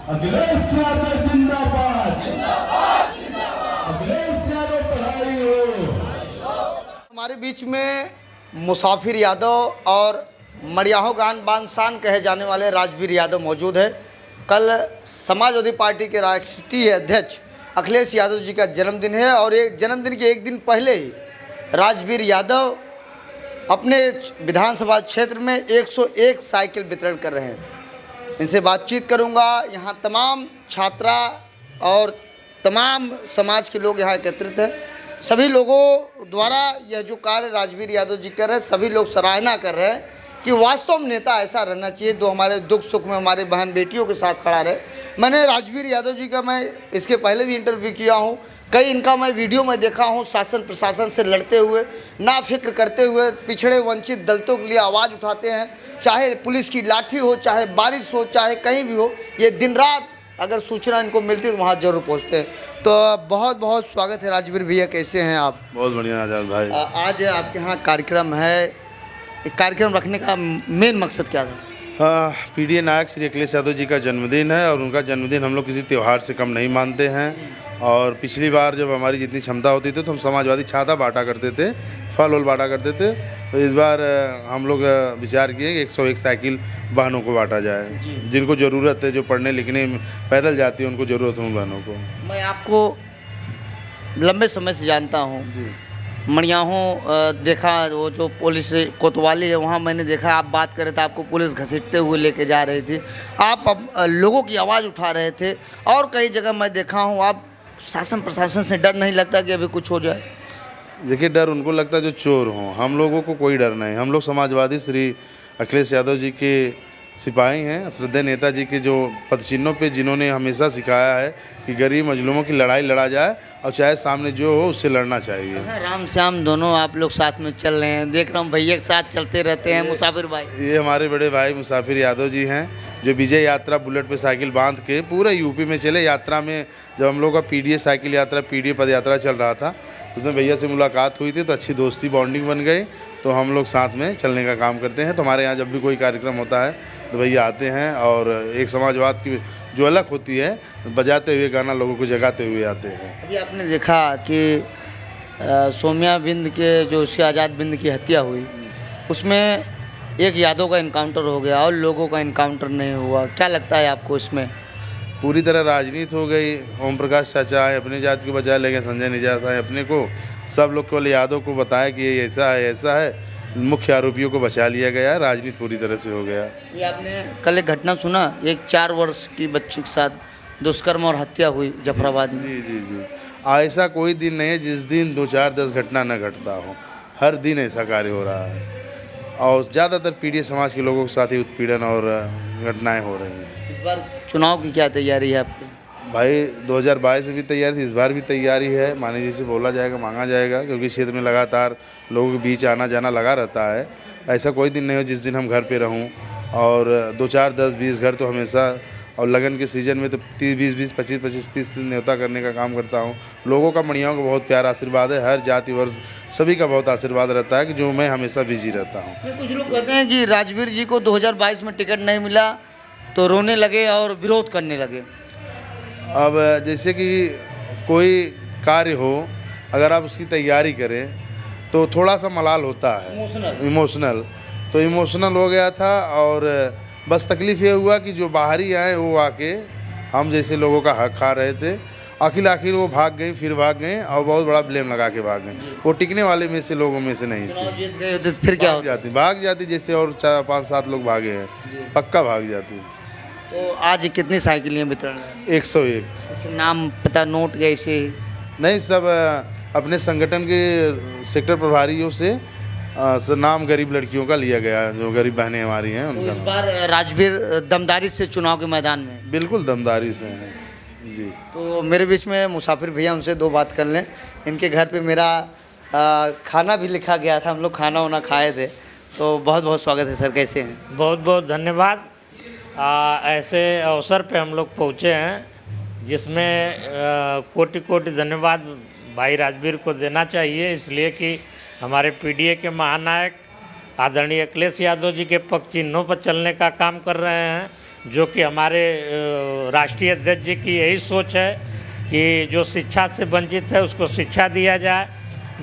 अखिलेश यादव जिंदाबाद, अखिलेश यादव पढ़ाई हो। हमारे बीच में मुसाफिर यादव और मड़ियाहों गान बानसान कहे जाने वाले राजवीर यादव मौजूद है। कल समाजवादी पार्टी के राष्ट्रीय अध्यक्ष अखिलेश यादव जी का जन्मदिन है और एक जन्मदिन के एक दिन पहले ही राजवीर यादव अपने विधानसभा क्षेत्र में 101 साइकिल वितरण कर रहे हैं। इनसे बातचीत करूंगा। यहाँ तमाम छात्रा और तमाम समाज के लोग यहाँ एकत्रित हैं। सभी लोगों द्वारा यह जो कार्य राजवीर यादव जी कर रहे हैं, सभी लोग सराहना कर रहे हैं कि वास्तव में नेता ऐसा रहना चाहिए जो हमारे दुख सुख में हमारे बहन बेटियों के साथ खड़ा रहे। मैंने राजवीर यादव जी का मैं इसके पहले भी इंटरव्यू किया हूँ, कई इनका मैं वीडियो में देखा हूँ शासन प्रशासन से लड़ते हुए, ना फिक्र करते हुए पिछड़े वंचित दलितों के लिए आवाज़ उठाते हैं। चाहे पुलिस की लाठी हो, चाहे बारिश हो, चाहे कहीं भी हो, ये दिन रात अगर सूचना इनको मिलती है तो वहाँ जरूर पहुँचते हैं। तो बहुत बहुत स्वागत है राजवीर भैया, कैसे हैं आप? बहुत बढ़िया आजाद भाई। आज आपके यहाँ कार्यक्रम है, कार्यक्रम रखने का मेन मकसद क्या था? पीडीए नायक श्री अखिलेश यादव जी का जन्मदिन है और उनका जन्मदिन हम लोग किसी त्यौहार से कम नहीं मानते हैं। और पिछली बार जब हमारी जितनी क्षमता होती थी तो हम समाजवादी छाता बांटा करते थे, फल वल बांटा करते थे। तो इस बार हम लोग विचार किए कि 101 साइकिल बहनों को बांटा जाए, जिनको ज़रूरत है, जो पढ़ने लिखने में पैदल जाती है उनको ज़रूरत है उन बहनों को। मैं आपको लंबे समय से जानता हूँ, मड़ियाहों देखा, वो जो पुलिस कोतवाली है वहाँ मैंने देखा आप बात कर रहे थे, आपको पुलिस घसीटते हुए लेके जा रही थी, आप लोगों की आवाज़ उठा रहे थे। और कई जगह मैं देखा हूँ आप शासन प्रशासन से डर नहीं लगता कि अभी कुछ हो जाए? देखिए, डर उनको लगता है जो चोर हों, हम लोगों को कोई डर नहीं। हम लोग समाजवादी श्री अखिलेश यादव जी के सिपाही हैं, श्रद्धेय नेताजी के जो पदचिन्हों पे जिन्होंने हमेशा सिखाया है कि गरीब मजलूमों की लड़ाई लड़ा जाए और चाहे सामने जो हो उससे लड़ना चाहिए। राम श्याम दोनों आप लोग साथ में चल रहे हैं, देख रहा हूँ भैया के साथ चलते रहते हैं मुसाफिर भाई। ये हमारे बड़े भाई मुसाफिर यादव जी हैं, जो विजय यात्रा बुलेट पे साइकिल बांध के पूरे यूपी में चले। यात्रा में जब हम लोग का पीडीए साइकिल यात्रा, पीडीए पद यात्रा चल रहा था, उसमें भैया से मुलाकात हुई थी तो अच्छी दोस्ती बॉन्डिंग बन गई। तो हम लोग साथ में चलने का काम करते हैं। तो हमारे यहाँ जब भी कोई कार्यक्रम होता है तो भैया आते हैं और एक समाजवाद की जो अलग होती है बजाते हुए गाना लोगों को जगाते हुए आते हैं। अभी आपने देखा कि सोम्या बिंद के जो उसके आज़ाद बिंद की हत्या हुई, उसमें एक यादव का इनकाउंटर हो गया और लोगों का इनकाउंटर नहीं हुआ। क्या लगता है आपको इसमें? पूरी तरह राजनीति हो गई। ओम प्रकाश चाचा आए, अपनी जात को बचा ले गए, संजय निजात आए अपने को, सब लोग केवल यादव को बताया कि ये ऐसा है ऐसा है, मुख्य आरोपियों को बचा लिया गया। राजनीति पूरी तरह से हो गया। ये आपने कल एक घटना सुना, एक 4 वर्ष की बच्ची के साथ दुष्कर्म और हत्या हुई जफराबाद में? जी जी जी, ऐसा कोई दिन नहीं है जिस दिन 2, 4, 10 घटना न घटता हो। हर दिन ऐसा कार्य हो रहा है और ज़्यादातर पीड़ित समाज के लोगों के साथ ही उत्पीड़न और घटनाएं हो रही हैं। इस बार चुनाव की क्या तैयारी है आपकी? भाई 2022 में भी तैयारी थी, इस बार भी तैयारी है। माने जी से बोला जाएगा, मांगा जाएगा, क्योंकि क्षेत्र में लगातार लोगों के बीच आना जाना लगा रहता है। ऐसा कोई दिन नहीं हो जिस दिन हम घर पे रहूं। और 2, 4, 10, 20 घर तो हमेशा, और लगन के सीज़न में तो 30, 20, 25, 25, 30 न्योता करने का काम करता हूँ। लोगों का मड़ियाओं का बहुत प्यारा आशीर्वाद है, हर जाति वर्ग सभी का बहुत आशीर्वाद रहता है कि जो मैं हमेशा बिजी रहता हूँ। कुछ लोग कहते हैं कि राजवीर जी को 2022 में टिकट नहीं मिला तो रोने लगे और विरोध करने लगे। अब जैसे कि कोई कार्य हो, अगर आप उसकी तैयारी करें तो थोड़ा सा मलाल होता है, इमोशनल तो इमोशनल हो गया था। और बस तकलीफ़ ये हुआ कि जो बाहरी आए वो आके हम जैसे लोगों का हक खा रहे थे, आखिर वो भाग गई, फिर भाग गए और बहुत बड़ा ब्लेम लगा के भाग गए। वो टिकने वाले में से लोगों में से नहीं थे। तो फिर क्या भाग जाती जैसे और 4, 5, 7 लोग भागे हैं, पक्का भाग जाती। तो आज कितनी साइकिलें वितरण? 101। नाम पता नोट कैसे? नहीं, सब अपने संगठन के सेक्टर प्रभारियों से नाम गरीब लड़कियों का लिया गया, जो गरीब बहनें हमारी हैं उनका। तो इस बार राजवीर दमदारी से चुनाव के मैदान में? बिल्कुल दमदारी से हैं जी। तो मेरे बीच में मुसाफिर भैया, उनसे 2 बात कर लें। इनके घर पे मेरा खाना भी लिखा गया था, हम लोग खाना वाना खाए थे। तो बहुत बहुत स्वागत है सर, कैसे हैं? बहुत बहुत धन्यवाद। ऐसे अवसर पे हम लोग पहुँचे हैं, जिसमें कोटि कोटि धन्यवाद भाई राजवीर को देना चाहिए, इसलिए कि हमारे पीडीए के महानायक आदरणीय अखिलेश यादव जी के पग चिन्हों पर चलने का काम कर रहे हैं, जो कि हमारे राष्ट्रीय अध्यक्ष जी की यही सोच है कि जो शिक्षा से वंचित है उसको शिक्षा दिया जाए,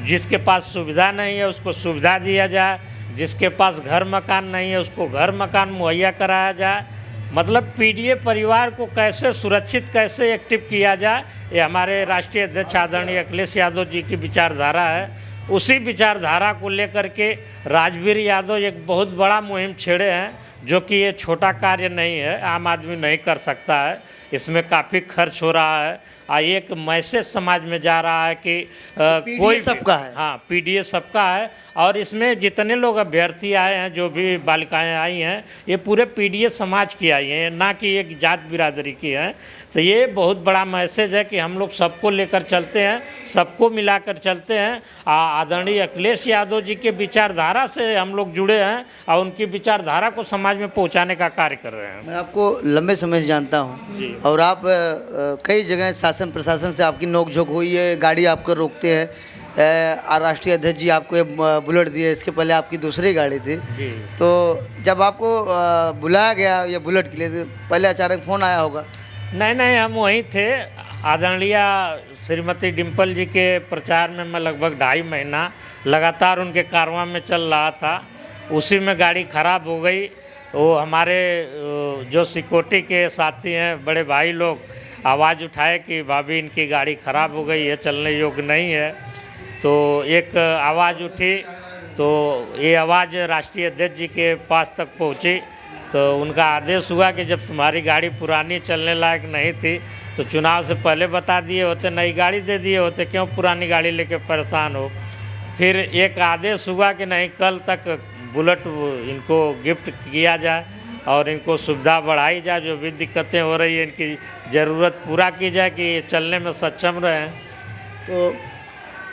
जिसके पास सुविधा नहीं है उसको सुविधा दिया जाए, जिसके पास घर मकान नहीं है उसको घर मकान मुहैया कराया जाए। मतलब पीडीए परिवार को कैसे सुरक्षित, कैसे एक्टिव किया जाए, ये हमारे राष्ट्रीय अध्यक्ष आदरणीय अखिलेश यादव जी की विचारधारा है। उसी विचारधारा को लेकर के राजवीर यादव एक बहुत बड़ा मुहिम छेड़े हैं, जो कि ये छोटा कार्य नहीं है, आम आदमी नहीं कर सकता है। इसमें काफ़ी खर्च हो रहा है। एक मैसेज समाज में जा रहा है कि कोई सबका है। हाँ, पीडीए सबका है। और इसमें जितने लोग अभ्यर्थी आए हैं, जो भी बालिकाएं आई हैं, ये पूरे पीडीए समाज की आई हैं, ना कि एक जात बिरादरी की हैं। तो ये बहुत बड़ा मैसेज है कि हम लोग सबको लेकर चलते हैं, सबको मिलाकर चलते हैं। आदरणीय अखिलेश यादव जी के विचारधारा से हम लोग जुड़े हैं और उनकी विचारधारा को समाज में पहुंचाने का कार्य कर रहे हैं। मैं आपको लंबे समय से जानता हूँ और आप कई जगह शासन प्रशासन से आपकी नोकझोंक हुई है, गाड़ी आपको रोकते हैं। राष्ट्रीय अध्यक्ष जी आपको ये बुलेट दिए, इसके पहले आपकी दूसरी गाड़ी थी। तो जब आपको बुलाया गया ये बुलेट के लिए, तो पहले अचानक फ़ोन आया होगा? नहीं, हम वहीं थे। आदरणीय श्रीमती डिम्पल जी के प्रचार में मैं लगभग 2.5 महीना लगातार उनके कारवां में चल रहा था। उसी में गाड़ी ख़राब हो गई। वो हमारे जो सिक्योरिटी के साथी हैं, बड़े भाई लोग आवाज़ उठाए कि भाभी इनकी गाड़ी ख़राब हो गई है, चलने योग्य नहीं है। तो एक आवाज़ उठी, तो ये आवाज़ राष्ट्रीय अध्यक्ष जी के पास तक पहुंची। तो उनका आदेश हुआ कि जब तुम्हारी गाड़ी पुरानी चलने लायक नहीं थी तो चुनाव से पहले बता दिए होते, नई गाड़ी दे दिए होते, क्यों पुरानी गाड़ी लेके परेशान हो। फिर एक आदेश हुआ कि नहीं, कल तक बुलेट इनको गिफ्ट किया जाए और इनको सुविधा बढ़ाई जाए, जो भी दिक्कतें हो रही है इनकी ज़रूरत पूरा की जाए कि ये चलने में सक्षम रहें। तो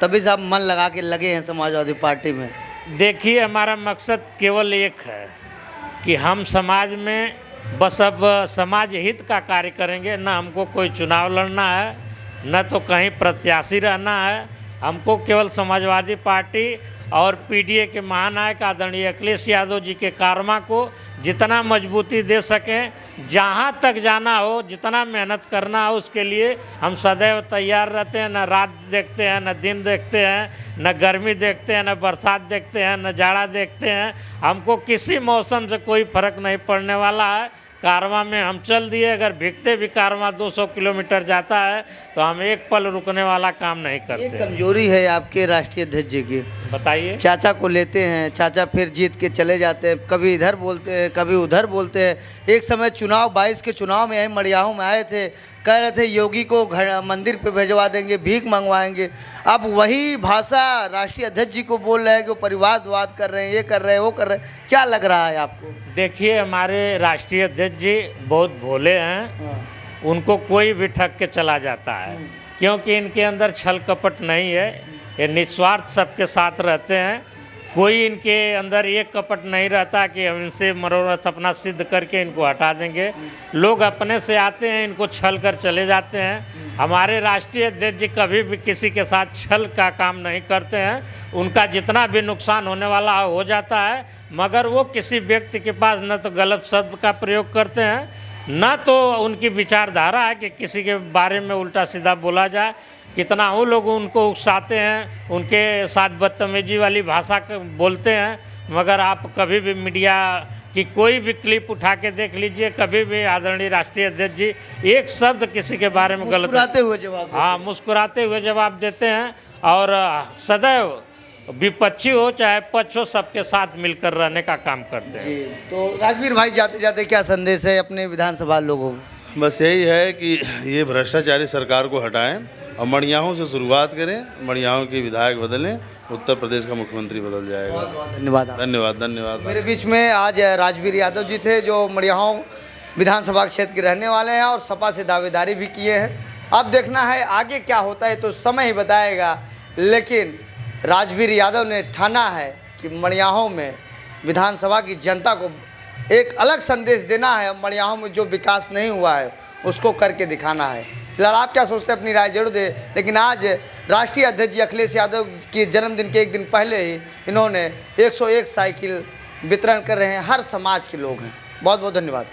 तभी से आप मन लगा के लगे हैं समाजवादी पार्टी में? देखिए, हमारा मकसद केवल एक है कि हम समाज में बस अब समाज हित का कार्य करेंगे। ना हमको कोई चुनाव लड़ना है, न तो कहीं प्रत्याशी रहना है। हमको केवल समाजवादी पार्टी और पीडीए के महानायक आदरणीय अखिलेश यादव जी के कारवां को जितना मजबूती दे सकें, जहां तक जाना हो, जितना मेहनत करना हो, उसके लिए हम सदैव तैयार रहते हैं। न रात देखते हैं, न दिन देखते हैं, न गर्मी देखते हैं, न बरसात देखते हैं, न जाड़ा देखते हैं। हमको किसी मौसम से कोई फर्क नहीं पड़ने वाला है। कारवां में हम चल दिए, अगर भीगते भी कारवां 200 किलोमीटर जाता है तो हम एक पल रुकने वाला काम नहीं करते। ये कमजोरी है आपके राष्ट्रीय अध्यक्ष जी की। बताइए। चाचा को लेते हैं, चाचा फिर जीत के चले जाते हैं, कभी इधर बोलते हैं, कभी उधर बोलते हैं। एक समय चुनाव 22 के चुनाव में यहीं मड़ियाहू में आए थे, कह रहे थे योगी को मंदिर पे भिजवा देंगे, भीख मंगवाएंगे। अब वही भाषा राष्ट्रीय अध्यक्ष जी को बोल रहे हैं कि वो परिवारवाद कर रहे हैं, ये कर रहे हैं, वो कर रहे हैं। क्या लग रहा है आपको? देखिए, हमारे राष्ट्रीय अध्यक्ष जी बहुत भोले हैं। उनको कोई भी ठग के चला जाता है, क्योंकि इनके अंदर छल कपट नहीं है। ये निस्वार्थ सबके साथ रहते हैं। कोई इनके अंदर एक कपट नहीं रहता कि हम इनसे मनोरथ अपना सिद्ध करके इनको हटा देंगे। लोग अपने से आते हैं, इनको छल कर चले जाते हैं। हमारे राष्ट्रीय अध्यक्ष जी कभी भी किसी के साथ छल का काम नहीं करते हैं। उनका जितना भी नुकसान होने वाला हो जाता है, मगर वो किसी व्यक्ति के पास न तो गलत शब्द का प्रयोग करते हैं, न तो उनकी विचारधारा है कि किसी के बारे में उल्टा सीधा बोला जाए। कितना वो लोग उनको उकसाते हैं, उनके साथ बदतमीजी वाली भाषा बोलते हैं। मगर आप कभी भी मीडिया की कोई भी क्लिप उठा के देख लीजिए, कभी भी आदरणीय राष्ट्रीय अध्यक्ष जी एक शब्द किसी के बारे में गलत मुस्कुराते हुए जवाब। हाँ, मुस्कुराते हुए जवाब देते हैं। और सदैव विपक्षी हो चाहे पक्ष हो, सबके साथ मिलकर रहने का काम करते हैं। जी, तो राजवीर भाई जाते जाते क्या संदेश है अपने विधानसभा लोगों को? बस यही है कि ये भ्रष्टाचारी सरकार को हटाएं और मड़ियाहू से शुरुआत करें। मड़ियाहू के विधायक बदलें, उत्तर प्रदेश का मुख्यमंत्री बदल जाएगा। धन्यवाद। धन्यवाद धन्यवाद। मेरे बीच में आज राजवीर यादव जी थे, जो मड़ियाहू विधानसभा क्षेत्र के रहने वाले हैं और सपा से दावेदारी भी किए हैं। अब देखना है आगे क्या होता है, तो समय ही बताएगा। लेकिन राजवीर यादव ने ठाना है कि मड़ियाहू में विधानसभा की जनता को एक अलग संदेश देना है। मड़ियाहू में जो विकास नहीं हुआ है उसको करके दिखाना है। फिलहाल आप क्या सोचते हैं अपनी राय जरूर दें। लेकिन आज राष्ट्रीय अध्यक्ष जी अखिलेश यादव के जन्मदिन के एक दिन पहले ही इन्होंने 101 साइकिल वितरण कर रहे हैं, हर समाज के लोग हैं। बहुत बहुत धन्यवाद।